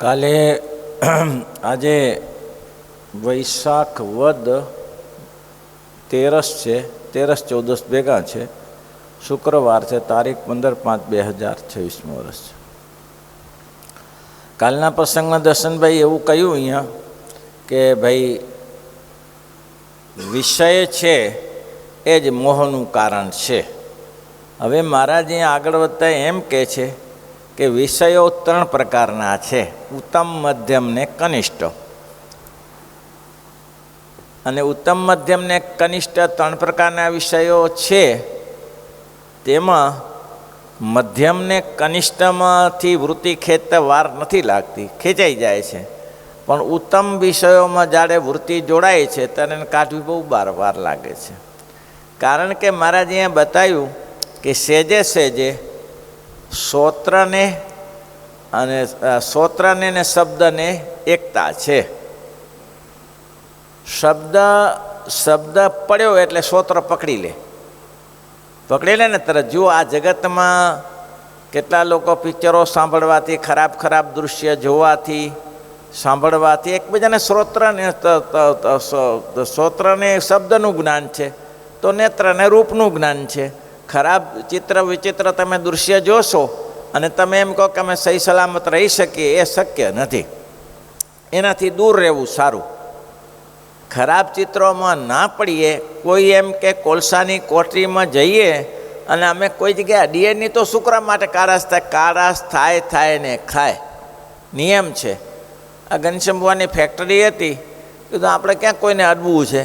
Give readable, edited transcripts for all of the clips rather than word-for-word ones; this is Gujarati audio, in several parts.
કાલે આજે વૈશાખ વદ 13 છે, 13-14 ભેગા છે. શુક્રવાર છે, તારીખ 15/5/2026 વર્ષ છે. કાલના પ્રસંગમાં દર્શનભાઈ એવું કહ્યું અહીંયા કે ભાઈ વિષય છે એ જ મોહનું કારણ છે. હવે મહારાજ અહીંયા આગળ વધતા એમ કહે છે કે વિષયો 3 પ્રકારના છે: ઉત્તમ, મધ્યમ ને કનિષ્ઠ. અને ઉત્તમ, મધ્યમ ને કનિષ્ઠ 3 પ્રકારના વિષયો છે. તેમાં મધ્યમ ને કનિષ્ઠમાંથી વૃત્તિ ખેંચતા વાર નથી લાગતી, ખેંચાઈ જાય છે. પણ ઉત્તમ વિષયોમાં જ્યારે વૃત્તિ જોડાય છે ત્યારે એને કાઢવી બહુ વાર લાગે છે. કારણ કે મહારાજ અહીંયા બતાવ્યું કે સેજે સેજે શ્રોત્રને ને શબ્દને એકતા છે. શબ્દ પડ્યો એટલે શ્રોત્ર પકડી લે ને તરત. જુઓ, આ જગતમાં કેટલા લોકો પિક્ચરો સાંભળવાથી, ખરાબ દૃશ્ય જોવાથી, સાંભળવાથી એકબીજાને શ્રોત્રને શબ્દનું જ્ઞાન છે, તો નેત્રને રૂપનું જ્ઞાન છે. ખરાબ ચિત્ર વિચિત્ર તમે દૃશ્ય જોશો અને તમે એમ કહો કે અમે સહી સલામત રહી શકીએ, એ શક્ય નથી. એનાથી દૂર રહેવું સારું. ખરાબ ચિત્રોમાં ના પડીએ. કોઈ એમ કે કોલસાની કોટરીમાં જઈએ અને અમે કોઈ જગ્યાએ અડીએ નહીં તો શુક્ર માટે કાળાશ થાય ને ખાય. નિયમ છે. આ ઘનશ્યામ ભુવાની ફેક્ટરી હતી, કીધું આપણે ક્યાં કોઈને અડવું છે,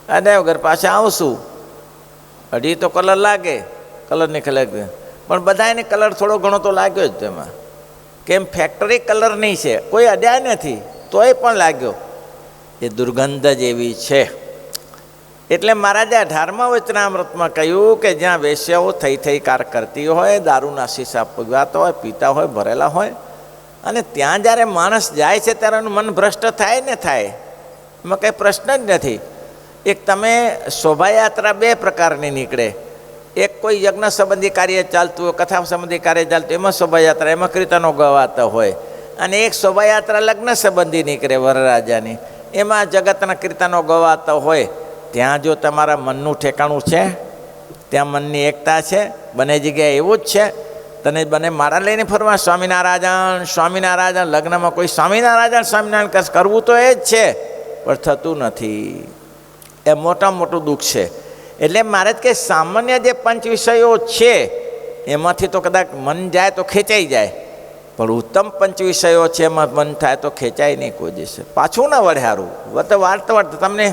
અડ્યા વગર પાછા આવશું. અઢી તો કલર લાગે, કલરની ખલેક, પણ બધાને કલર થોડો ઘણો તો લાગ્યો જ તેમાં. કેમ? ફેક્ટરી કલરની છે, કોઈ અડ્યા નથી તોય પણ લાગ્યો. એ દુર્ગંધ જ એવી છે. એટલે મહારાજે 18મા વચનામૃતમાં કહ્યું કે જ્યાં વેશ્યાઓ થઈ કાર કરતી હોય, દારૂના શીશા પીવાતા હોય, પીતા હોય, ભરેલા હોય, અને ત્યાં જ્યારે માણસ જાય છે ત્યારે એનું મન ભ્રષ્ટ થાય ને થાય, એમાં કંઈ પ્રશ્ન જ નથી. એક તમે શોભાયાત્રા 2 પ્રકારની નીકળે. એક કોઈ યજ્ઞ સંબંધી કાર્ય ચાલતું હોય, કથા સંબંધી કાર્ય ચાલતું, એમાં શોભાયાત્રા, એમાં કીર્તનો ગવાતા હોય. અને એક શોભાયાત્રા લગ્ન સંબંધી નીકળે વરરાજાની, એમાં જગતના કીર્તનો ગવાતા હોય. ત્યાં જો તમારા મનનું ઠેકાણું છે, ત્યાં મનની એકતા છે, બંને જગ્યાએ એવું જ છે. તને બને માળા લઈને ફરવા, સ્વામિનારાયણ લગ્નમાં કોઈ સ્વામિનારાયણ કરવું તો એ જ છે, પણ થતું નથી. એ મોટું દુઃખ છે. એટલે મારે કે સામાન્ય જે 5 વિષયો છે એમાંથી તો કદાચ મન જાય તો ખેંચાઈ જાય, પણ ઉત્તમ 5 વિષયો છે એમાં મન થાય તો ખેંચાય નહીં કોઈ દિવસે. પાછું ના વળે સારું. વાર્તા તમને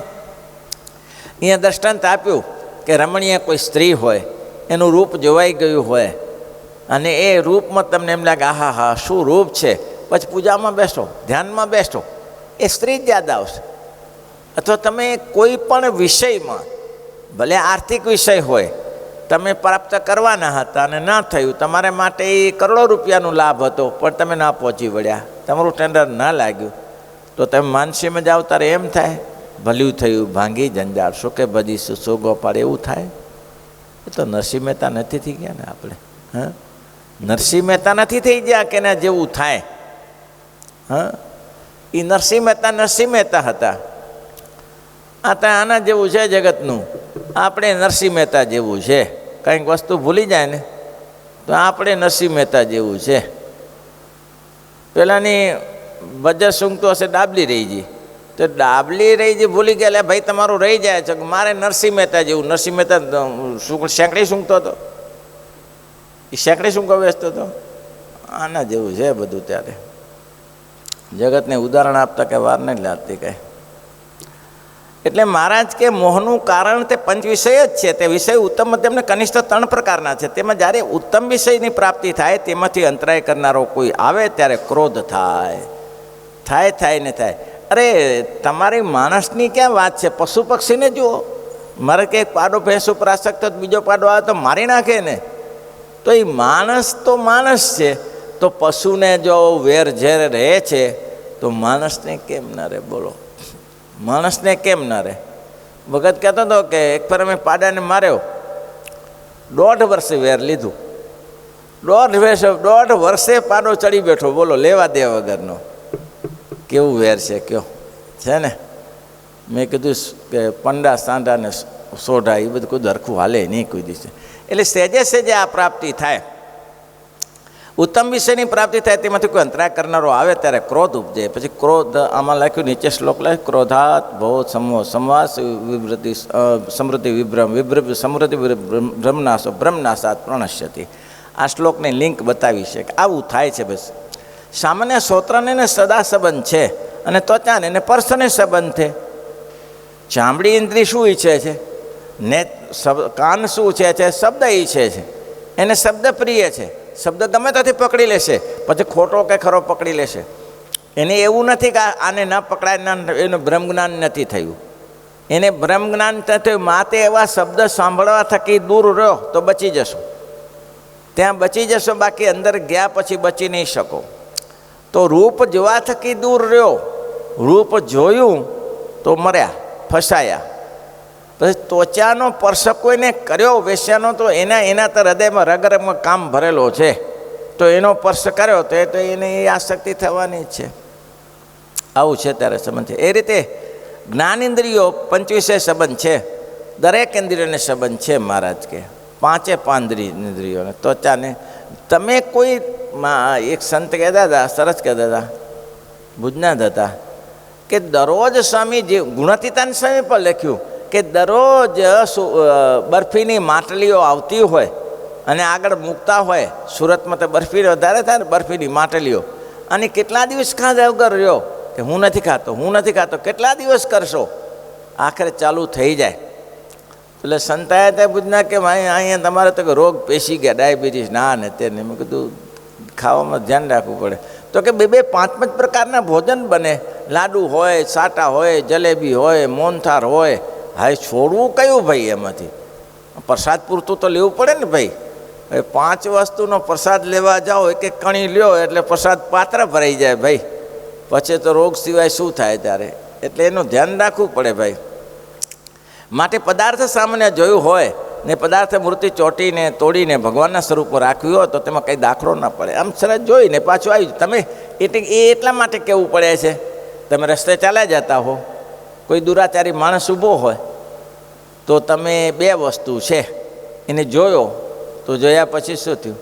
અહીંયા દ્રષ્ટાંત આપ્યું કે રમણીય કોઈ સ્ત્રી હોય, એનું રૂપ જોવાઈ ગયું હોય, અને એ રૂપમાં તમને એમ લાગે હા શું રૂપ છે. પછી પૂજામાં બેસો, ધ્યાનમાં બેસો, એ સ્ત્રી જ યાદ આવશે. અથવા તમે કોઈ પણ વિષયમાં, ભલે આર્થિક વિષય હોય, તમે પ્રાપ્ત કરવાના હતા અને ના થયું, તમારા માટે એ કરોડો રૂપિયાનો લાભ હતો, પણ તમે ના પહોંચી વળ્યા, તમારું ટેન્ડર ના લાગ્યું, તો તમે માનસીમાં જાઓ ત્યારે એમ થાય ભલ્યું થયું, ભાંગી જંજાળ, શું કે બધી સોગો પાડે, એવું થાય. એ તો નરસિંહ મહેતા નથી થઈ ગયા ને આપણે. નરસિંહ મહેતા નથી થઈ ગયા કે ના જેવું થાય. એ નરસિંહ મહેતા હતા. આ ત્યાં આના જેવું છે જગતનું. આપણે નરસિંહ મહેતા જેવું છે. કંઈક વસ્તુ ભૂલી જાય ને તો આપણે નરસિંહ મહેતા જેવું છે. પેલાની બજર સૂંઘતો હશે, ડાબલી રહી ગઈ, તો ડાબલી રહી ગઈ ભૂલી ગયા, એટલે ભાઈ તમારું રહી જાય છે મારે નરસિંહ મહેતા જેવું. નરસિંહ મહેતા સેંકડી સૂંઘતો હતો, એ સેંકડી સૂંઘો વેચતો હતો. આના જેવું છે બધું. ત્યારે જગતને ઉદાહરણ આપતા કે વાર નહીં લાગતી કાંઈ. એટલે મહારાજ કે મોહનું કારણ તે 5 વિષય જ છે. તે વિષય ઉત્તમ, મધ્યમ ને કનિષ્ઠ 3 પ્રકારના છે. તેમાં જ્યારે ઉત્તમ વિષયની પ્રાપ્તિ થાય, તેમાંથી અંતરાય કરનારો કોઈ આવે ત્યારે ક્રોધ થાય ને થાય. અરે તમારી માણસની ક્યાં વાત છે? પશુ પક્ષીને જુઓ. મારે કે પાડો ભેંસ ઉપર આસક્ત બીજો પાડો આવે તો મારી નાખે ને. તો એ માણસ છે, તો પશુને જો વેર ઝેર રહે છે તો માણસને કેમ ન રહે? બોલો, માણસને કેમ ન રહે? ભગત કહેતો હતો કે એક ફર અમે પાડાને માર્યો, 1.5 વર્ષે વેર લીધું. દોઢ વર્ષે પાનો ચડી બેઠો, બોલો, લેવા દે વગરનો. કેવું વેર છે કયો, છે ને. મેં કીધું કે પંડા સાંડા ને સોઢા એ બધું કોઈ હરખું હાલે નહીં કોઈ દિવસે. એટલે સહેજે સહેજે આ પ્રાપ્તિ થાય, ઉત્તમ વિષયની પ્રાપ્તિ થાય. તેમાંથી કોઈ અંતરાય કરનારો આવે ત્યારે ક્રોધ ઉપજે. પછી ક્રોધ આમાં લખ્યું, નીચે શ્લોક લખ્યું, ક્રોધાત ભો સમો સંવાસ વિવૃત્તિ સમૃદ્ધિ વિભ્રમ સમૃદ્ધિ ભ્રમનાશો ભ્રમનાશાત પ્રણશ્યતિ. આ શ્લોકની લિંક બતાવી છે કે આવું થાય છે. બસ સામાન્ય શ્રોત્રને સદા સંબંધ છે અને ત્વચાને એને પર્સને સંબંધ છે. ચામડી ઇન્દ્રિય શું ઈચ્છે છે ને, કાન શું છે, શબ્દ ઈચ્છે છે, એને શબ્દ પ્રિય છે. શબ્દ ગમે ત્યાંથી પકડી લેશે, પછી ખોટો કે ખરો પકડી લેશે. એને એવું નથી કે આને ન પકડાય, એનું બ્રહ્મજ્ઞાન નથી થયું, એને બ્રહ્મજ્ઞાન થયું. માતે એવા શબ્દ સાંભળવા થકી દૂર રહ્યો તો બચી જશો, ત્યાં બચી જશો. બાકી અંદર ગયા પછી બચી નહીં શકો. તો રૂપ જોવા થકી દૂર રહ્યો, રૂપ જોયું તો મર્યા, ફસાયા. પછી ત્વચાનો સ્પર્શ કોઈને કર્યો વેશ્યાનો, તો એના તો હૃદયમાં રગરગમાં કામ ભરેલો છે, તો એનો સ્પર્શ કર્યો તો એને એ આસક્તિ થવાની જ છે. આવું છે ત્યારે સંબંધ છે. એ રીતે જ્ઞાનેન્દ્રિયો 25 સંબંધ છે, દરેક ઇન્દ્રિયોને સંબંધ છે. મહારાજ કે 5 ઇન્દ્રિયોને ત્વચાને. તમે કોઈ એક સંત કહેતા હતા, સરસ કહેતા હતા, ભુજના જ હતા, કે દરરોજ સ્વામી જે ગુણાતીતાન સ્વામી પર લખ્યું કે દરરોજ બરફીની માટલીઓ આવતી હોય અને આગળ મૂકતા હોય. સુરતમાં તો બરફી વધારે થાય ને, બરફીની માટલીઓ. અને કેટલા દિવસ ખાધા વગર રહ્યો કે હું નથી ખાતો, કેટલા દિવસ કરશો? આખરે ચાલુ થઈ જાય. એટલે સંતાએ ત્યાં પૂછના કે અહીંયા તમારે તો રોગ પેશી ગયા, ડાયાબિટીસ ના ને તેને. મેં કીધું ખાવામાં ધ્યાન રાખવું પડે. તો કે 5 પ્રકારના ભોજન બને, લાડુ હોય, સાટા હોય, જલેબી હોય, મોહનથાળ હોય. હા, છોડવું કયું ભાઈ? એમાંથી પ્રસાદ પૂરતું તો લેવું પડે ને ભાઈ. હવે 5 વસ્તુનો પ્રસાદ લેવા જાઓ, એક કણી લ્યો એટલે પ્રસાદ પાત્ર ભરાઈ જાય ભાઈ. પછી તો રોગ સિવાય શું થાય ત્યારે? એટલે એનું ધ્યાન રાખવું પડે ભાઈ. માટે પદાર્થ સામાન્ય જોયું હોય ને પદાર્થ મૂર્તિ ચોટીને તોડીને ભગવાનના સ્વરૂપો રાખ્યું હોય તો તેમાં કંઈ દાખલો ના પડે. આમ સરસ જોઈને પાછું આવી તમે એટલા માટે કહેવું પડે છે. તમે રસ્તે ચાલ્યા જતા હો, કોઈ દુરાચારી માણસ ઊભો હોય તો તમે 2 વસ્તુ છે એને જોયો, તો જોયા પછી શું થયું?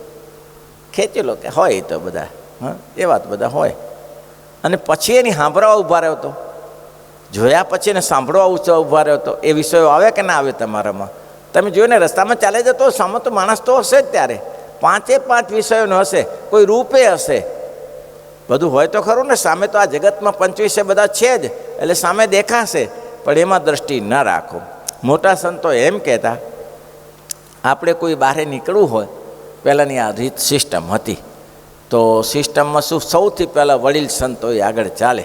ખેંચી લો કે હોય તો બધા, હા, એ વાત બધા હોય. અને પછી એની સાંભળવા ઊભા રહ્યો તો, જોયા પછી એને સાંભળવા ઊભા રહ્યો તો એ વિષયો આવે કે ના આવે તમારામાં? તમે જોઈને રસ્તામાં ચાલે જતો સામે તો માણસ તો હશે જ. ત્યારે 5 વિષયોનો હશે, કોઈ રૂપે હશે, બધું હોય તો ખરું ને. સામે તો આ જગતમાં 25 બધા છે જ, એટલે સામે દેખાશે, પણ એમાં દ્રષ્ટિ ન રાખો. મોટા સંતો એમ કહેતા, આપણે કોઈ બહાર નીકળવું હોય, પહેલાંની આ રીત સિસ્ટમ હતી. તો સિસ્ટમમાં શું, સૌથી પહેલાં વડીલ સંતો એ આગળ ચાલે,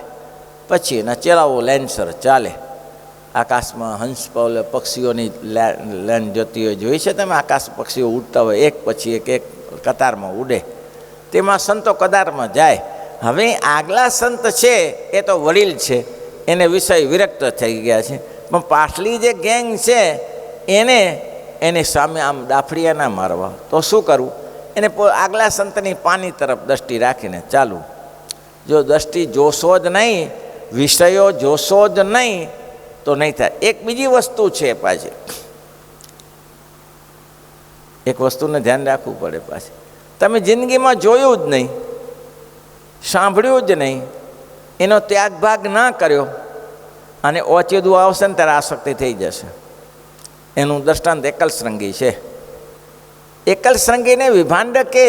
પછી એના ચેલાઓ લાઇનસર ચાલે. આકાશમાં હંસ પક્ષીઓની લાઈન જતી હોય, જોઈ છે તમે? આકાશ પક્ષીઓ ઉડતા હોય, એક પછી એક કતારમાં ઉડે, તેમાં સંતો કતારમાં જાય. હવે આગલા સંત છે એ તો વડીલ છે, એને વિષય વિરક્ત થઈ ગયા છે, પણ પાછલી જે ગેંગ છે એને સામે આમ દાફડિયા ના મારવા. તો શું કરવું? એને આગલા સંતની પાની તરફ દ્રષ્ટિ રાખીને ચાલુ. જો દ્રષ્ટિ જોશો જ નહીં, વિષયો જોશો જ નહીં તો નહીં થાય. એક બીજી વસ્તુ છે પાછી, એક વસ્તુને ધ્યાન રાખવું પડે પાછી. તમે જિંદગીમાં જોયું જ નહીં, સાંભળ્યું જ નહીં, એનો ત્યાગ ભાગ ના કર્યો અને ઓચિદું આવશે ને ત્યારે આસક્તિ થઈ જશે. એનું દ્રષ્ટાંત એકલશૃંગી છે. એકલશૃંગીને વિભાંડકે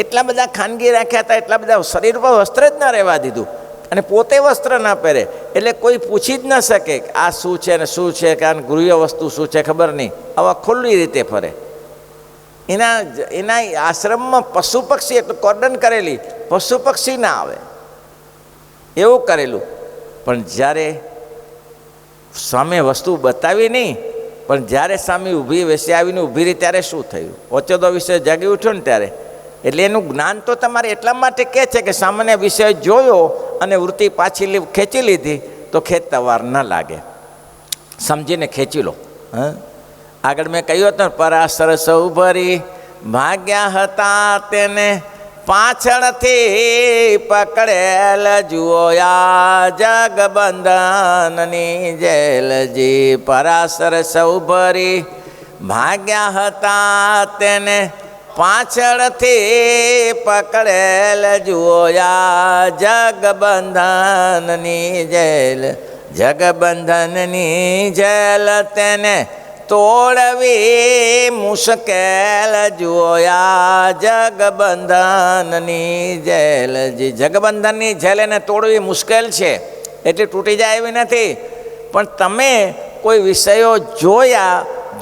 એટલા બધા ખાનગી રાખ્યા હતા, એટલા બધા શરીર પર વસ્ત્ર જ ના રહેવા દીધું અને પોતે વસ્ત્ર ના પહેરે, એટલે કોઈ પૂછી જ ન શકે આ શું છે ને શું છે, કે આ ગૃહ્ય વસ્તુ શું છે ખબર નહીં. આવા ખુલ્લી રીતે ફરે. એના આશ્રમમાં પશુ પક્ષી એટલું કોર્ડન કરેલી, પશુ પક્ષી ના આવે એવું કરેલું. પણ જ્યારે સામે વસ્તુ બતાવી નહીં, પણ જ્યારે સામે ઊભી વેસી આવીને ઊભી રહી ત્યારે શું થયું? ઓચિદો વિષય જાગી ઉઠ્યો ને ત્યારે. એટલે એનું જ્ઞાન તો તમારે એટલા માટે કહે છે કે સામાન્ય વિષય જોયો અને વૃત્તિ પાછી ખેંચી લીધી તો ખેંચતા વાર ન લાગે, સમજીને ખેંચી લો. આગળ મેં કહ્યું હતું, પરાશર સૌ ભરી ભાગ્યા હતા તેને પાછળથી પકડેલ, જુઓ આ જગબંધનની જેલજી. પરાશર સૌ ભરી ભાગ્યા હતા તેને પાછળથી પકડેલ, જુઓ આ જગબંધનની જેલ. જગબંધનની જેલ તેને તોડવી મુશ્કેલ, જુઓ આ જગબંધનની જેલ. જે જગબંધનની જેલ એને તોડવી મુશ્કેલ છે, એટલે તૂટી જાય એવી નથી. પણ તમે કોઈ વિષયો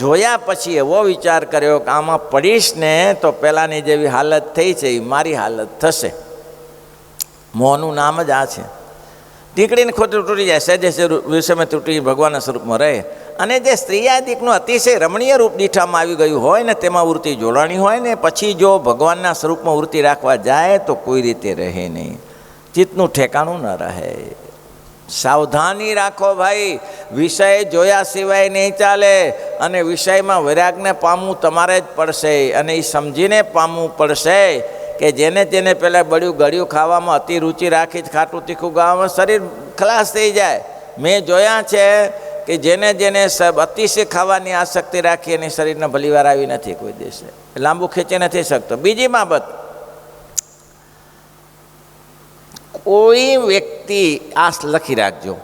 જોયા પછી એવો વિચાર કર્યો કે આમાં પડીશ ને તો પહેલાંની જેવી હાલત થઈ છે એ મારી હાલત થશે. મોહનું નામ જ આ છે. દીકરીને ખોટું તૂટી જાય, સહેજે વિષયમાં તૂટી ભગવાનના સ્વરૂપમાં રહે. અને જે સ્ત્રીયાદિકનું અતિશય રમણીય રૂપ દીઠામાં આવી ગયું હોય ને, તેમાં વૃત્તિ જોડાણી હોય ને, પછી જો ભગવાનના સ્વરૂપમાં વૃત્તિ રાખવા જાય તો કોઈ રીતે રહે નહીં, ચિત્તનું ઠેકાણું ન રહે. સાવધાની રાખો ભાઈ, વિષય જોયા સિવાય નહીં ચાલે. અને વિષયમાં વૈરાગને પામવું તમારે જ પડશે, અને એ સમજીને પામવું પડશે કે જેને પહેલાં બળ્યું ગળ્યું ખાવામાં અતિ રુચિ રાખી જ ખાટું તીખું ગાવામાં શરીર ખલાસ થઈ જાય. મેં જોયા છે કે જેને અતિશય ખાવાની આસક્તિ રાખી એની શરીરને ભલીવાર આવી નથી કોઈ દેશે, લાંબુ ખેંચી નથી શકતો. બીજી બાબત, કોઈ વ્યક્તિ આ લખી રાખજો,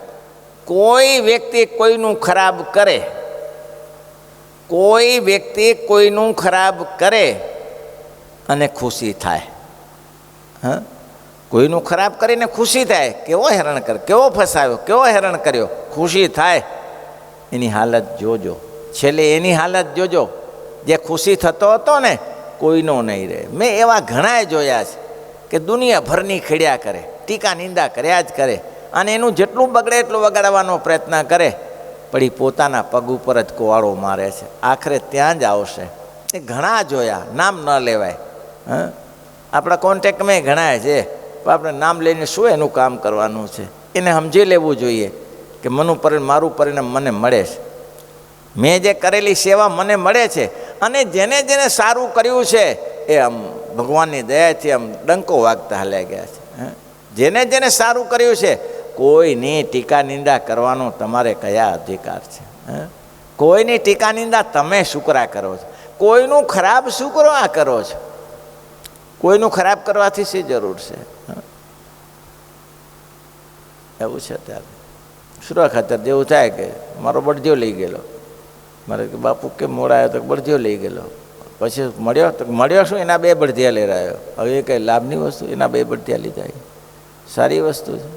કોઈ વ્યક્તિ કોઈનું ખરાબ કરે, કોઈ વ્યક્તિ કોઈનું ખરાબ કરે અને ખુશી થાય. હા, કોઈનું ખરાબ કરીને ખુશી થાય, કેવો હેરાન કરે, કેવો ફસાયો, કેવો હેરાન કર્યો, ખુશી થાય. એની હાલત જોજો, છેલ્લે એની હાલત જોજો. જે ખુશી થતો હતો ને કોઈનો નહીં રહે. મેં એવા ઘણાએ જોયા છે કે દુનિયાભરની ખેડ્યા કરે, ટીકા નિંદા કર્યા જ કરે, અને એનું જેટલું બગડે એટલું વગાડવાનો પ્રયત્ન કરે, પણ એ પોતાના પગ ઉપર જ કુવાડો મારે છે, આખરે ત્યાં જ આવશે. એ ઘણા જોયા, નામ ન લેવાય. હા, આપણા કોન્ટેક્ટમાં ઘણા છે, પણ આપણે નામ લઈને શું એનું કામ કરવાનું છે? એને સમજી લેવું જોઈએ કે મારું પરિણામ મને મળે છે, મેં જે કરેલી સેવા મને મળે છે. અને જેને સારું કર્યું છે એ આમ ભગવાનની દયાથી આમ ડંકો વાગતા હાલ્યા ગયા છે. જેને સારું કર્યું છે કોઈની ટીકા નિંદા કરવાનો તમારે કયા અધિકાર છે? કોઈની ટીકા નિંદા તમે શુકરા કરો છો, કોઈનું ખરાબ શુકરા કરો છો. કોઈનું ખરાબ કરવાથી શી જરૂર છે? એવું છે. ત્યારે શુરા ખાતર જેવું થાય કે મારો બળદિયો લઈ ગયેલો, મારે કે બાપુ કેમ મોડા આવ્યો? તો બળદિયો લઈ ગયેલો. પછી મળ્યો શું? એના 2 બળદિયા લઈ રહ્યો. હવે એ કંઈ લાભની વસ્તુ, એના 2 બળદિયા લીધા. સારી વસ્તુ છે.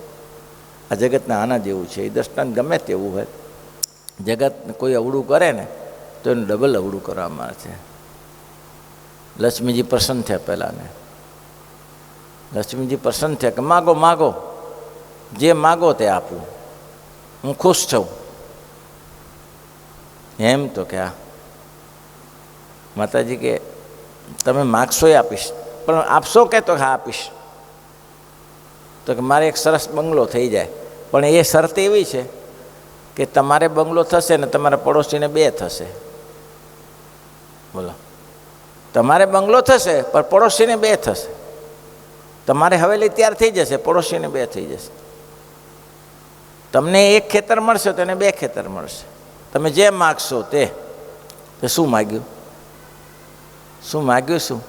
આ જગતના આના જેવું છે. એ દ્રષ્ટાંત ગમે તેવું હોય, જગત કોઈ અવળું કરે ને તો એનું ડબલ અવળું કરવામાં આવે છે. લક્ષ્મીજી પ્રસન્ન થયા પહેલાંને, લક્ષ્મીજી પ્રસન્ન થયા કે માગો, જે માગો તે આપું, હું ખુશ છું. એમ તો કે માતાજી કે તમે માગશો એ આપીશ, પણ આપશો કે? તો હા આપીશ. તો કે મારે એક સરસ બંગલો થઈ જાય, પણ એ શરત એવી છે કે તમારે બંગલો થશે ને તમારા પડોશીને 2 થશે. બોલો, તમારે બંગલો થશે પણ પડોશીને 2 થશે. તમારે હવેલી તૈયાર થઈ જશે, પડોશીને 2 થઈ જશે. તમને 1 ખેતર મળશે તો એને 2 ખેતર મળશે. તમે જે માગશો તે. શું માગ્યું? શું?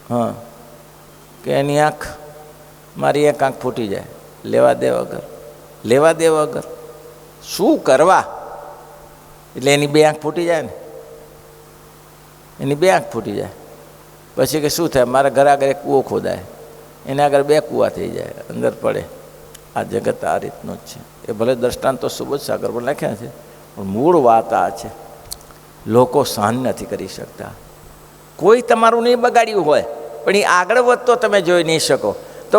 હા, કે એની આંખ, મારી એક આંખ ફૂટી જાય, લેવા દે વગર. શું કરવા? એટલે એની 2 આંખ ફૂટી જાય ને, એની 2 આંખ ફૂટી જાય. પછી કે શું થાય? મારા ઘર આગળ એક કૂવો ખોદાય, એને આગળ 2 કૂવા થઈ જાય, અંદર પડે. આ જગત આ રીતનું જ છે. એ ભલે દ્રષ્ટાંતો સુબોધ સાગર પર લખ્યા છે, પણ મૂળ વાત આ છે. લોકો સહન નથી કરી શકતા. કોઈ તમારું નહીં બગાડ્યું હોય પણ એ આગળ વધતો તમે જોઈ નહીં શકો. તો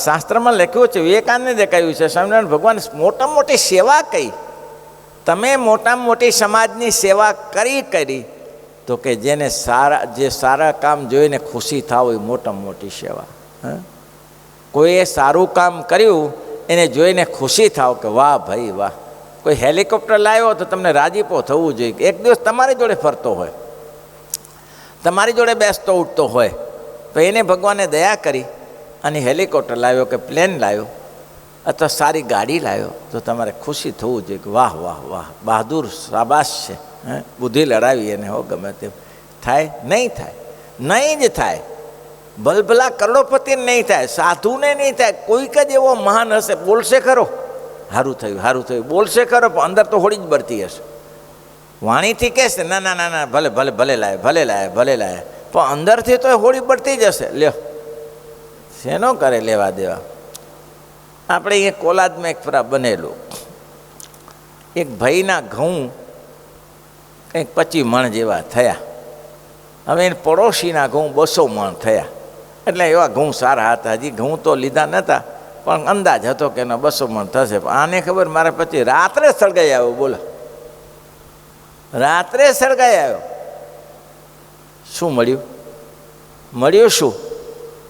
શાસ્ત્રમાં લખ્યું છે, વિવેકાનંદે દેખાયું છે, સ્વામિનારાયણ ભગવાન મોટામાં મોટી સેવા કઈ? તમે મોટામાં મોટી સમાજની સેવા કરી તો કે જે સારા કામ જોઈને ખુશી થાવ એ મોટામાં મોટી સેવા. કોઈએ સારું કામ કર્યું એને જોઈને ખુશી થાવ કે વાહ ભાઈ વાહ. કોઈ હેલિકોપ્ટર લાવ્યો તો તમને રાજીપો થવું જોઈએ કે એક દિવસ તમારી જોડે ફરતો હોય. તમારી જોડે બેસતો ઉઠતો હોય તો એને ભગવાને દયા કરી અને હેલિકોપ્ટર લાવ્યો કે પ્લેન લાવ્યો અથવા સારી ગાડી લાવ્યો તો તમારે ખુશી થવું જોઈએ કે વાહ વાહ વાહ બહાદુર શાબાશ છે, બુદ્ધિ લડાવી એને હો ગમે તેમ. થાય નહીં? થાય નહીં જ થાય. ભલભલા કરોડપતિને નહીં થાય, સાધુને નહીં થાય. કોઈક જ એવો મહાન હશે બોલશે ખરો સારું થયું સારું થયું બોલશે ખરો, પણ અંદર તો હોળી જ બળતી હશે. વાણીથી કહેશે ના ના ના ના ભલે ભલે ભલે લાય ભલે લાય ભલે લાય, પણ અંદરથી તો હોળી બળતી જ હશે. લ્યો શેનો કરે લેવા દેવા. આપણે અહીંયા કોલાદમાં એક ફરા બનેલું, એક ભાઈના ઘઉં કંઈક 25 મણ જેવા થયા. હવે એને પડોશીના ઘઉં 200 મણ થયા. એટલે એવા ઘઉં સારા હતા. હજી ઘઉં તો લીધા નહોતા, પણ અંદાજ હતો કે એનો 200 મણ થશે. આને ખબર મારા પછી રાત્રે સળગાઈ આવ્યો. બોલો, રાત્રે સળગાઈ આવ્યો. શું મળ્યું? મળ્યું શું?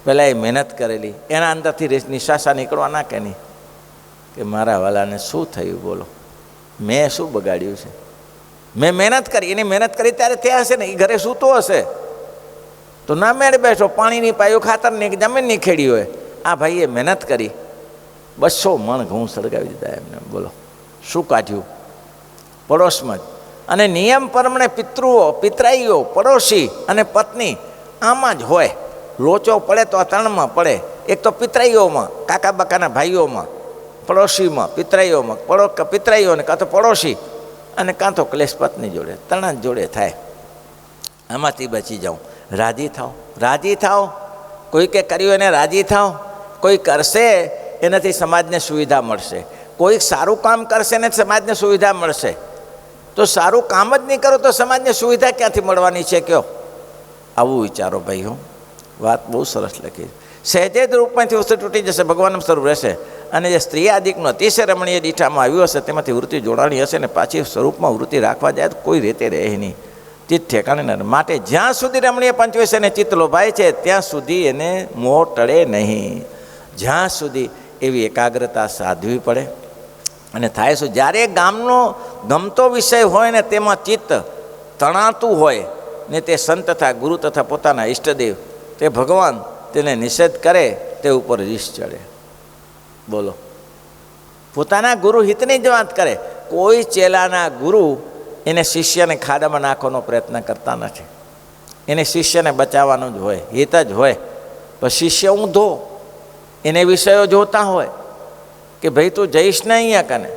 પહેલાં એ મહેનત કરેલી, એના અંદરથી નિશાસા નીકળવાના કે નહીં કે મારા વાલાને શું થયું? બોલો, મેં શું બગાડ્યું છે? મેં મહેનત કરી. એની મહેનત કરી ત્યારે ત્યાં હશે ને, એ ઘરે સૂતો હશે તો ના મેળ બેઠો, પાણીની પાયો ખાતરની જમીનની ખેડી હોય. આ ભાઈએ મહેનત કરી, 200 મણ ઘઉં સળગાવી દીધા એમને. બોલો, શું કાઢ્યું? પડોશમાં જ. અને નિયમ પ્રમાણે પિતરાઈઓ, પડોશી અને પત્ની આમાં જ હોય. લોચો પડે તો આ 3માં પડે. એક તો પિતરાઈઓમાં, કાકા બાકાના ભાઈઓમાં, પડોશીમાં, પિતરાઈઓમાં, પિતરાઈઓને કાં તો પડોશી અને કાં તો ક્લેશ પત્ની જોડે, 3 જ જોડે થાય. આમાંથી બચી જાઉં. રાજી થાવ, રાજી થાવ. કોઈકે કર્યું એને રાજી થાવ. કોઈ કરશે એનાથી સમાજને સુવિધા મળશે. કોઈ સારું કામ કરશે ને સમાજને સુવિધા મળશે. તો સારું કામ જ નહીં કરો તો સમાજને સુવિધા ક્યાંથી મળવાની છે? કયો આવું વિચારો ભાઈઓ. વાત બહુ સરસ લખી. સહેજે જ રૂપમાંથી વસ્તુ તૂટી જશે, ભગવાનનું સ્વરૂપ રહેશે. અને જે સ્ત્રી આદિકનો અતિશય રમણીય દીઠામાં આવ્યું હશે તેમાંથી વૃત્તિ જોડાણી હશે ને પાછી સ્વરૂપમાં વૃત્તિ રાખવા જાય તો કોઈ રીતે રહે નહીં, ચિત્ત ઠેકાણે ન. માટે જ્યાં સુધી રમણીય પંચવિષયને ચિત્ત લોભાય છે ત્યાં સુધી એને મોહ ટળે નહીં. જ્યાં સુધી એવી એકાગ્રતા સાધવી પડે. અને થાય શું? જ્યારે ગામનો ગમતો વિષય હોય ને તેમાં ચિત્ત તણાતું હોય ને તે સંત તથા ગુરુ તથા પોતાના ઈષ્ટદેવ તે ભગવાન તેને નિષેધ કરે તે ઉપર રીસ ચડે. બોલો, પોતાના ગુરુ હિતની જ વાત કરે. કોઈ ચેલાના ગુરુ એને શિષ્યને ખાડામાં નાખવાનો પ્રયત્ન કરતા નથી. એને શિષ્યને બચાવવાનું જ હોય, હિત જ હોય. પણ શિષ્ય ઊંધો એને વિષયો જોતા હોય કે ભાઈ તું જઈશ ને અહીંયા કને,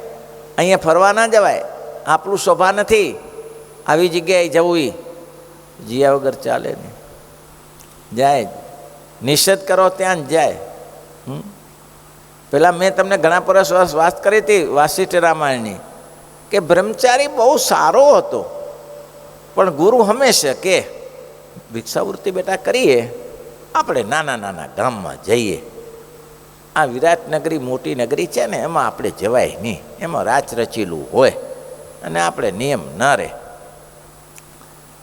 અહીંયા ફરવા ના જવાય, આપણું શોભા નથી, આવી જગ્યાએ જવું જીયા વગર ચાલે ને. જાય નિષેધ કરો ત્યાં જ જાય. પેલા મેં તમને ઘણા પરસ વાત કરી હતી વાસિષ્ઠ રામાયણની કે બ્રહ્મચારી બહુ સારો હતો, પણ ગુરુ હંમેશા કે ભિક્ષાવૃત્તિ બેટા કરીએ, આપણે નાના નાના ગામમાં જઈએ. આ વિરાટનગરી મોટી નગરી છે ને, એમાં આપણે જવાય નહીં, એમાં રાચ રચેલું હોય અને આપણે નિયમ ન રહે.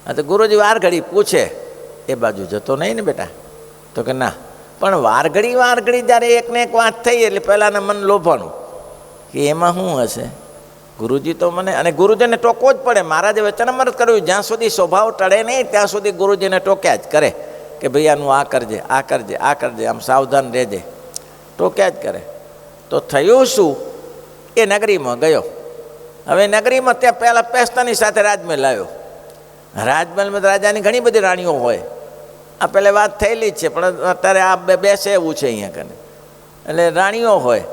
આ તો ગુરુજી વાર ઘડી પૂછે, એ બાજુ જતો નહીં ને બેટા? તો કે ના. પણ વાર ઘડી જ્યારે એકને એક વાત થઈ એટલે પહેલાંના મન લોભાણું કે એમાં શું હશે? ગુરુજી તો મને, અને ગુરુજીને ટોકવો જ પડે. મહારાજે વચનામૃત કર્યું, જ્યાં સુધી સ્વભાવ ટળે નહીં ત્યાં સુધી ગુરુજીને ટોક્યા જ કરે કે ભાઈ આનું આ કરજે, આ કરજે, આ કરજે, આમ સાવધાન રહેજે, ટોક્યા જ કરે. તો થયું શું? એ નગરીમાં ગયો. હવે નગરીમાં ત્યાં પહેલાં પેસ્તાની સાથે રાજમહેલ આવ્યો. રાજમહેલમાં રાજાની ઘણી બધી રાણીઓ હોય. આ પહેલાં વાત થયેલી જ છે, પણ અત્યારે આ બેસે એવું છે અહીંયા કને. એટલે રાણીઓ હોય.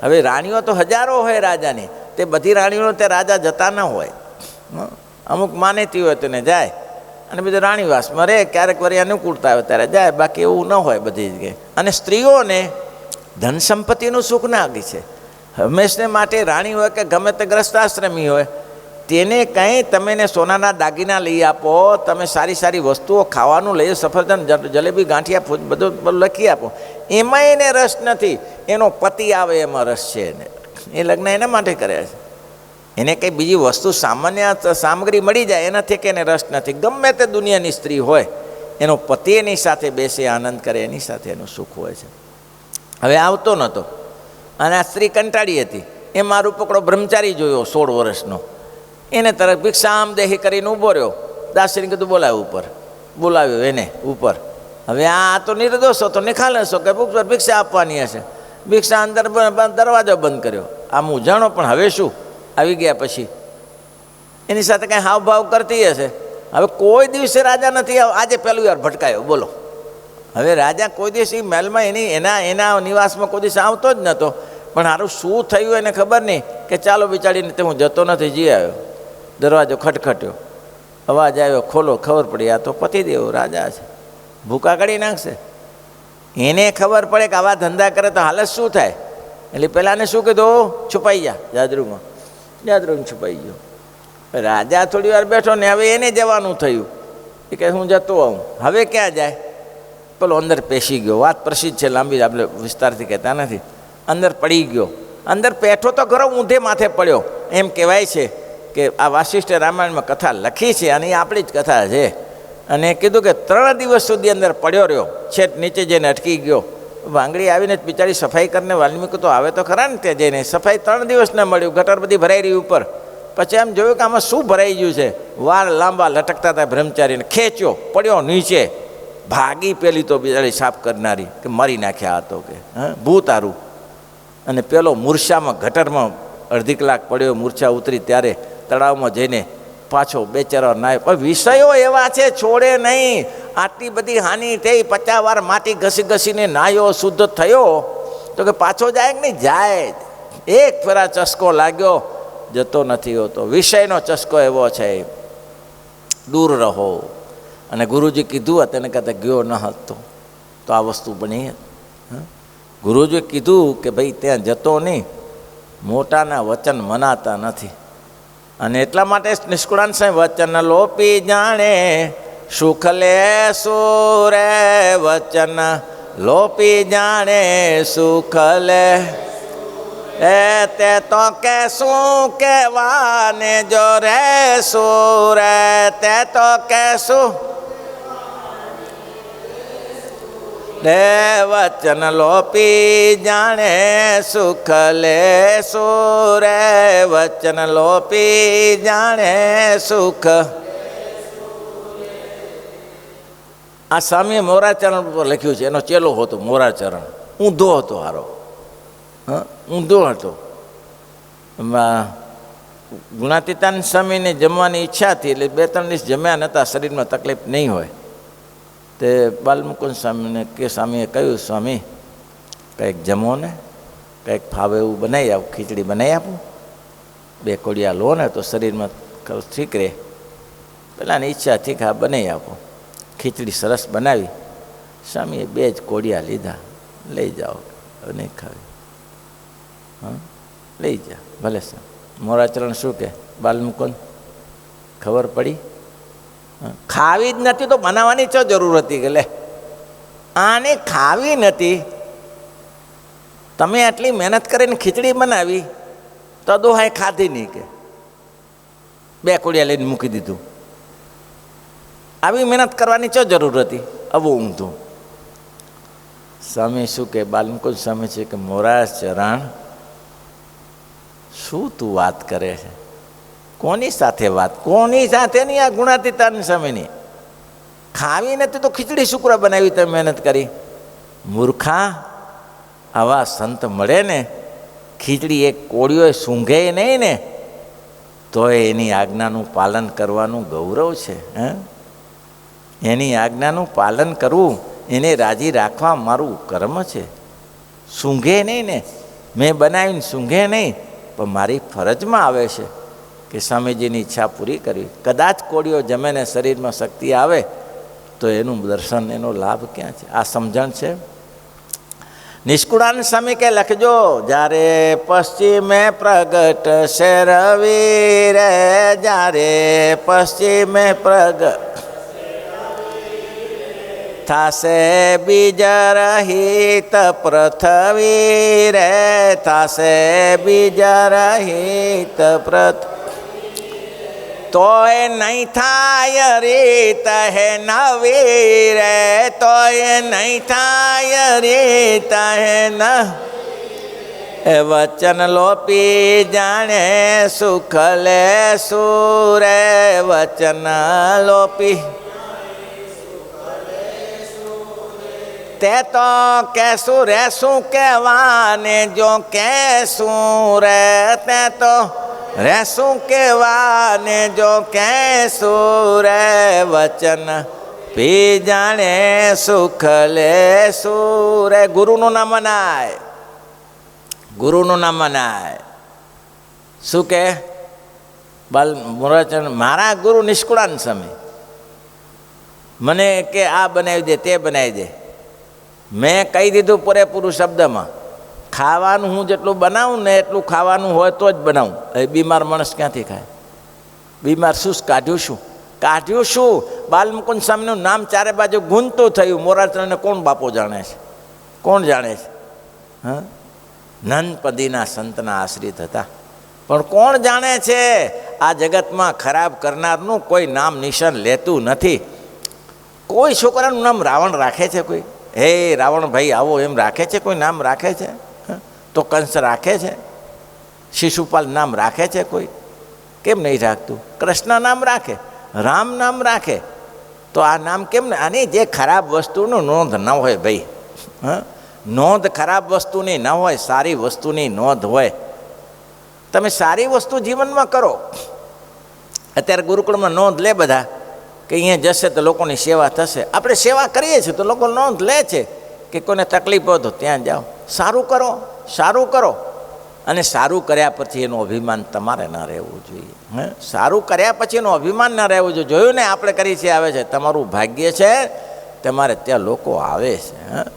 હવે રાણીઓ તો હજારો હોય રાજાની, તે બધી રાણીઓ તે રાજા જતા ન હોય. અમુક માનેતી હોય તેને જાય અને બીજું રાણીવાસમાં રહે. ક્યારેક વળી અનુકૂળતા આવે ત્યારે જાય, બાકી એવું ન હોય બધી જગ્યાએ. અને સ્ત્રીઓને ધન સંપત્તિનું સુખ નાગી છે. હંમેશને માટે રાણી હોય કે ગમે તે ગ્રસ્તાશ્રમી હોય, તેને કંઈ તમે એને સોનાના દાગીના લઈ આપો, તમે સારી સારી વસ્તુઓ ખાવાનું લઈ, સફરજન, જલેબી, ગાંઠિયા, બધું લખી આપો, એમાં એને રસ નથી. એનો પતિ આવે એમાં રસ છે એને. એ લગ્ન એના માટે કર્યા છે. એને કંઈ બીજી વસ્તુ સામાન્ય સામગ્રી મળી જાય એનાથી કે એને રસ નથી. ગમે તે દુનિયાની સ્ત્રી હોય, એનો પતિ એની સાથે બેસે, આનંદ કરે, એની સાથે એનું સુખ હોય છે. હવે આવતો નહોતો અને આ સ્ત્રી કંટાળી હતી. એ મારો પકડો બ્રહ્મચારી જોયો 16 વર્ષનો, એને તરફ ભિક્ષામ દેહી કરીને ઊભો રહ્યો. દાસીને કીધું બોલાવ ઉપર. બોલાવ્યો એને ઉપર. હવે આ તો નિર્દોષ હતો, નિખાલસ હતો કે ઉપર ભિક્ષા આપવાની હશે. ભિક્ષા અંદર દરવાજો બંધ કર્યો. આ મૂંઝાણો, પણ હવે શું? આવી ગયા પછી એની સાથે કાંઈ હાવભાવ કરતી હશે. હવે કોઈ દિવસે રાજા નથી, આજે પહેલું વાર ભટકાયો, બોલો. હવે રાજા કોઈ દિવસ એ મહેલમાં એના નિવાસમાં કોઈ દિવસ આવતો જ નહોતો. પણ સારું શું થયું એને ખબર નહીં કે ચાલો બિચારીને તે હું જતો નથી, જી આવ્યો. દરવાજો ખટખટ્યો, અવાજ આવ્યો, ખોલો. ખબર પડી આ તો પતિદેવ રાજા છે, ભૂકા કાઢી નાખશે. એને ખબર પડે કે આવા ધંધા કરે તો હાલત શું થાય. એટલે પેલાને શું કીધું? છુપાઈ જા જાદરૂમાં. જાદરૂમાં છુપાઈ ગયો. રાજા થોડી વાર બેઠો ને હવે એને જવાનું થયું. એ કહે હું જતો આવું. હવે ક્યાં જાય? પેલો અંદર પેસી ગયો. વાત પ્રસિદ્ધ છે, લાંબી, આપણે વિસ્તારથી કહેતા નથી. અંદર પડી ગયો. અંદર પેઠો તો ખરો, ઊંધે માથે પડ્યો. એમ કહેવાય છે કે આ વાસિષ્ઠ રામાયણમાં કથા લખી છે અને એ આપણી જ કથા છે. અને કીધું કે 3 દિવસ સુધી અંદર પડ્યો રહ્યો. છેટ નીચે જઈને અટકી ગયો. વાંગડી આવીને જ બિચારી સફાઈ કરીને વાલ્મીકી તો આવે તો ખરા ને ત્યાં જઈને. સફાઈ 3 દિવસ ન મળ્યું, ગટર બધી ભરાઈ રહી ઉપર. પછી એમ જોયું કે આમાં શું ભરાઈ ગયું છે. વાળ લાંબા લટકતા હતા બ્રહ્મચારીને. ખેંચ્યો, પડ્યો નીચે. ભાગી પેલી તો બિચારી સાફ કરનારી કે મારી નાખ્યા હતો કે ભૂત આરું. અને પેલો મૂર્છામાં ગટરમાં અડધી કલાક પડ્યો. મૂર્છા ઉતરી ત્યારે તળાવમાં જઈને પાછો બેચારો નાયો. પણ વિષયો એવા છે, છોડે નહીં. આટલી બધી હાનિ થઈ, 50 વાર માટી ઘસી ઘસીને નાયો, શુદ્ધ થયો, તો કે પાછો જાય કે નહીં? જાય. એક ફેરા ચસ્કો લાગ્યો, જતો નથી હોતો. વિષયનો ચસ્કો એવો છે, દૂર રહો. અને ગુરુજી કીધું તેને કહેતા ગયો ન હતો તો આ વસ્તુ બની. ગુરુજીએ કીધું કે ભાઈ ત્યાં જતો નહીં, મોટાના વચન મનાતા નથી. અને એટલા માટે નિષ્કુળાન સાહેબ વચન લોપી જાણે સુખ લે સુરે, વચન લોપી જાણે સુખ લે. તે તો કે શું કહેવાને જો રે સુરે, તે તો કે શું રે વચન લોપી જાણે સુખ લે સુરે, વચન લોપી જાણે સુખ. આ સ્વામીએ મોરાચરણ પર લખ્યું છે. એનો ચેલો હતો મોરાચરણ. ઊંધો હતો હારો, ઊંધો હતો. ગુણાતીતાન સ્વામીને જમવાની ઈચ્છા હતી એટલે 2-3 દિવસ જમ્યા નહોતા, શરીરમાં તકલીફ નહીં હોય. તે બાલમુકુંદ સ્વામીને કે સ્વામીએ કહ્યું, સ્વામી કંઈક જમો ને, કંઈક ફાવે એવું બનાવી આવું, ખીચડી બનાવી આપું, 2 કોડિયા લો ને તો શરીરમાં ઠીક રહે. પેલાની ઈચ્છા ઠીક, હા બનાવી આપો. ખીચડી સરસ બનાવી. સ્વામીએ 2 જ કોડિયા લીધા. લઈ જાઓ, નહીં ખાવી. લઈ જા ભલે. સર મોરાચરણ શું કે બાલમુકુંદ? ખબર પડી? ખાવી જ નથી તો બનાવવાની શું જરૂર હતી? કે લે આને ખાવી નથી, તમે આટલી મહેનત કરીને ખીચડી બનાવી તો દોહાય ખાધી નહીં. કે 2 કોડિયા લઈને મૂકી દીધું. આવી મહેનત કરવાની શું જરૂર હતી? આવું ઊંધું. સ્વામી શું કે બાલમુકુંદ સ્વામી છે કે મોરાચરણ શું તું વાત કરે છે? કોની સાથે વાત? કોની સાથે નહીં, આ ગુણાતીતાન સ્વામીની. ખાવી નથી તો ખીચડી શુક્ર બનાવી, તમે મહેનત કરી. મૂર્ખા, આવા સંત મળે ને, ખીચડી એક કોળીઓ સૂંઘે નહીં ને તો એની આજ્ઞાનું પાલન કરવાનું ગૌરવ છે. એની આજ્ઞાનું પાલન કરવું, એને રાજી રાખવા મારું કર્મ છે. સૂંઘે નહીં ને, મેં બનાવીને સૂંઘે નહીં, પણ મારી ફરજમાં આવે છે કે સ્વામીજીની ઈચ્છા પૂરી કરવી. કદાચ કોળીઓ જમે ને શરીરમાં શક્તિ આવે તો એનું દર્શન, એનો લાભ ક્યાં છે? આ સમજણ છે. નિષ્કુળાન સ્વામી કે લખજો, જ્યારે પશ્ચિમે પ્રગટ છે રવિ રે, જ્યારે પશ્ચિમે પ્રગટ થાશે બીજ રહિત પૃથ્વી રે, થાશે બીજ રહિત પૃથ્વી. તોય નહીં થાય રીત હે નવી રે, તોય નહીં થાય રીત હે ન. વચન લોપી જાણે સુખ લે સુરે, વચન લોપી તે તો કહેશું રહેશું કહેવાને જો કહેશું રે, તે તો રહેશું કહેવાને જો કહેશું રે, વચન પી જાણે સુખ લેશું રે. ગુરુનું ના મનાય, ગુરુનું ના મનાય. શું કે બાલ મોરાચંદ, મારા ગુરુ નિષ્કુળાન સ્વામી મને કે આ બનાવી દે તે બનાવી દે. મેં કહી દીધું પૂરેપૂરું શબ્દમાં, ખાવાનું હું જેટલું બનાવું ને એટલું ખાવાનું હોય તો જ બનાવું. એ બીમાર માણસ ક્યાંથી ખાય? બીમાર શું કાઢ્યું, શું કાઢ્યું, શું બાલમુકુંદ સ્વામીનું નામ ચારે બાજુ ગુંજતું થયું. મોરાચંદને કોણ બાપો જાણે છે? કોણ જાણે છે? હા, નંદપદીના સંતના આશ્રિત હતા, પણ કોણ જાણે છે? આ જગતમાં ખરાબ કરનારનું કોઈ નામ નિશાન લેતું નથી. કોઈ છોકરાનું નામ રાવણ રાખે છે? કોઈ હે રાવણ ભાઈ આવો એમ રાખે છે? કોઈ નામ રાખે છે? તો કંસ રાખે છે? શિશુપાલ નામ રાખે છે? કોઈ કેમ નહીં રાખતું? કૃષ્ણ નામ રાખે, રામ નામ રાખે, તો આ નામ કેમ ને? આની જે ખરાબ વસ્તુનું નોંધ ન હોય ભાઈ, હા, નોંધ ખરાબ વસ્તુની ન હોય, સારી વસ્તુની નોંધ હોય. તમે સારી વસ્તુ જીવનમાં કરો. અત્યારે ગુરુકુળમાં નોંધ લે બધા કે અહીંયા જશે તો લોકોની સેવા થશે. આપણે સેવા કરીએ છીએ તો લોકો નોંધ લે છે કે કોઈને તકલીફ હોય તો ત્યાં જાઓ. સારું કરો, સારું કરો. અને સારું કર્યા પછી એનું અભિમાન તમારે ન રહેવું જોઈએ. હે, સારું કર્યા પછી એનું અભિમાન ન રહેવું જોઈએ. જોયું ને આપણે કરી છે, આવે છે. તમારું ભાગ્ય છે તમારે ત્યાં લોકો આવે છે. હા,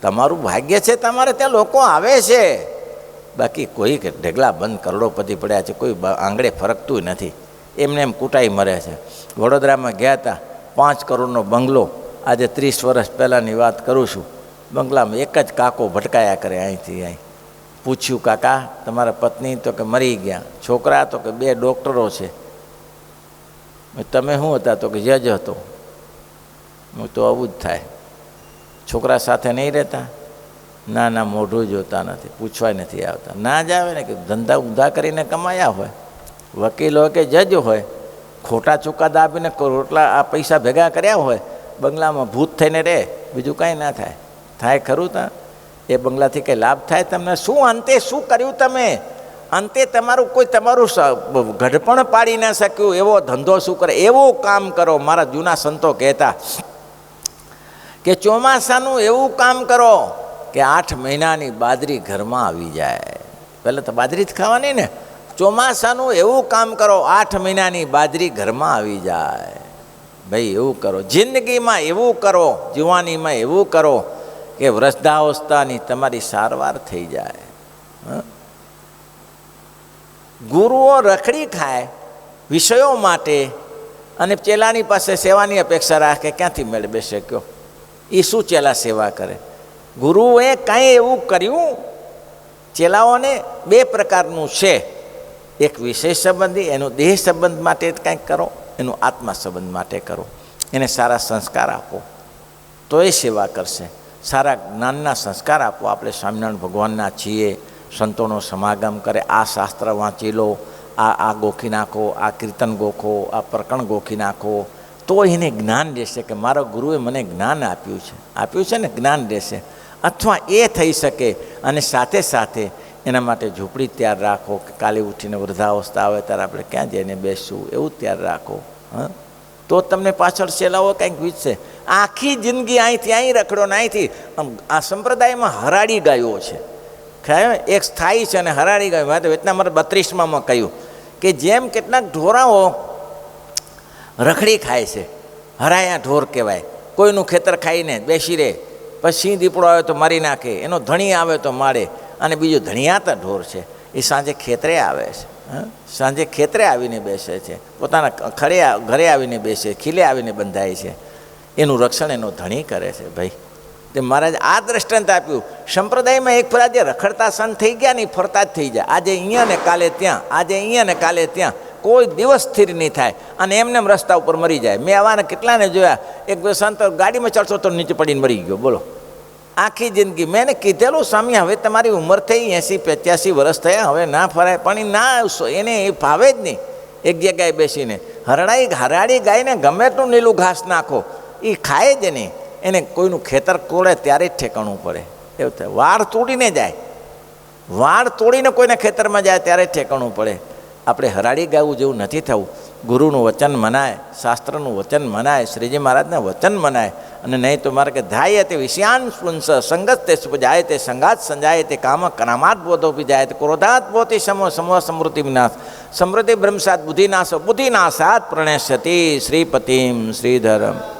તમારું ભાગ્ય છે તમારે ત્યાં લોકો આવે છે. બાકી કોઈ ઢગલા બંધ કરોડોપતિ પડ્યા છે, કોઈ આંગળે ફરકતું નથી, એમને એમ કૂટાઈ મરે છે. વડોદરામાં ગયા હતા, 5 કરોડનો બંગલો. આજે 30 વર્ષ પહેલાંની વાત કરું છું. બંગલામાં એક જ કાકો ભટકાયા કરે અહીંથી અહીં. પૂછ્યું, કાકા તમારા પત્ની? તો કે મરી ગયા. છોકરા? તો કે 2 ડૉક્ટરો છે. તમે શું હતા? તો કે જજ હતો. તો આવું જ થાય. છોકરા સાથે નહીં રહેતા? ના ના, મોઢું જોતા નથી, પૂછવાય નથી આવતા. ના જ આવે ને કે ધંધા ઊંધા કરીને કમાયા હોય, વકીલ હોય કે જજ હોય, ખોટા ચુકાદા આપીને રોટલા આ પૈસા ભેગા કર્યા હોય, બંગલામાં ભૂત થઈને રહે, બીજું કાંઈ ના થાય. થાય ખરું? ત્યાં એ બંગલાથી કંઈ લાભ થાય તમને? શું અંતે શું કર્યું તમે? અંતે તમારું કોઈ તમારું ગઢપણ પાડી ના શક્યું એવો ધંધો શું કરે? એવું કામ કરો. મારા જૂના સંતો કહેતા કે ચોમાસાનું એવું કામ કરો કે 8 મહિનાની બાજરી ઘરમાં આવી જાય. પહેલાં તો બાજરી જ ખાવાની ને. ચોમાસાનું એવું કામ કરો 8 મહિનાની બાજરી ઘરમાં આવી જાય. ભાઈ એવું કરો. જિંદગીમાં એવું કરો, જુવાનીમાં એવું કરો કે વૃદ્ધાવસ્થાની તમારી સારવાર થઈ જાય. ગુરુઓ રખડી ખાય વિષયો માટે અને ચેલાની પાસે સેવાની અપેક્ષા રાખે, ક્યાંથી મેળ બેસે? કયો એ શું ચેલા સેવા કરે? ગુરુએ કાંઈ એવું કર્યું? ચેલાઓને 2 પ્રકારનું છે. એક વિષય સંબંધી, એનું દેહ સંબંધ માટે કંઈક કરો, એનું આત્મા સંબંધ માટે કરો. એને સારા સંસ્કાર આપો તો એ સેવા કરશે. સારા જ્ઞાનના સંસ્કાર આપો. આપણે સ્વામિનારાયણ ભગવાનના છીએ, સંતોનો સમાગમ કરે, આ શાસ્ત્ર વાંચી લો, આ ગોખી નાખો, આ કીર્તન ગોખો, આ પ્રકરણ ગોખી નાખો, તો એને જ્ઞાન દેશે કે મારા ગુરુએ મને જ્ઞાન આપ્યું છે ને, જ્ઞાન દેશે. અથવા એ થઈ શકે અને સાથે સાથે એના માટે ઝૂંપડી તૈયાર રાખો કે કાલે ઉઠીને વૃદ્ધાવસ્થા આવે ત્યારે આપણે ક્યાં જઈને બેસવું, એવું તૈયાર રાખો. હા, તો તમને પાછળ ચેલાઓ કંઈક વીજશે. આખી જિંદગી અહીંથી અહીં રખડો ને અહીંથી. આ સંપ્રદાયમાં હરાડી ગાયો છે. એક સ્થાયી છે અને હરાડી ગાયો. મેં તો વેતના મારે 32માં કહ્યું કે જેમ કેટલાક ઢોરાઓ રખડી ખાય છે, હરાયા ઢોર કહેવાય. કોઈનું ખેતર ખાઈને બેસી રહે, પછી સિંહ દીપડો આવે તો મારી નાખે, એનો ધણી આવે તો મારે, અને બીજું ધણિયાતા ઢોર છે એ સાંજે ખેતરે આવે છે. સાંજે ખેતરે આવીને બેસે છે, પોતાના ઘરે આવીને બેસે, ખીલે આવીને બંધાય છે. એનું રક્ષણ એનો ધણી કરે છે. ભાઈ તે મહારાજ આ દ્રષ્ટાંત આપ્યું. સંપ્રદાયમાં એક ફરા જે રખડતા સંત થઈ ગયા ને ફરતા જ થઈ જાય. આજે અહીંયા ને કાલે ત્યાં, આજે અહીંયા ને કાલે ત્યાં, કોઈ દિવસ સ્થિર નહીં થાય અને એમને રસ્તા ઉપર મરી જાય. મેં આવાના કેટલાને જોયા. એક સંત ગાડીમાં ચડશો તો નીચે પડીને મરી ગયો. બોલો, આખી જિંદગી. મેં કીધેલું સ્વામી હવે તમારી ઉંમર થઈ 80-85 વર્ષ થયા, હવે ના ફરાય. પણ ના, એને એ ભાવે જ નહીં. એક જગ્યાએ બેસીને હરાડી ગાયને ગમે એટલું નીલું ઘાસ નાખો, એ ખાય જ નહીં. એને કોઈનું ખેતર તોડે ત્યારે જ ઠેકાણું પડે. એવું થાય, વાળ તોડીને જાય, વાળ તોડીને કોઈને ખેતરમાં જાય ત્યારે જ ઠેકાણું પડે. આપણે હરાડી ગાવું જેવું નથી થવું. ગુરુનું વચન મનાય, શાસ્ત્રનું વચન મનાય, શ્રીજી મહારાજના વચન મનાય. અને નહીં તો મારે કે ધાય તે વિષયાન સ્પુંસ સંગત તે જાય તે સંગાત સંજાય તે કામ કનામાત બોધો બી જાય તે ક્રોધાત બોતી સમો સમો સમૃદ્ધિ વિનાશ સમૃદ્ધિ બ્રહ્મસાત બુદ્ધિનાશો બુદ્ધિનાશાત પ્રણશ્યતિ શ્રીપતિમ શ્રીધરમ.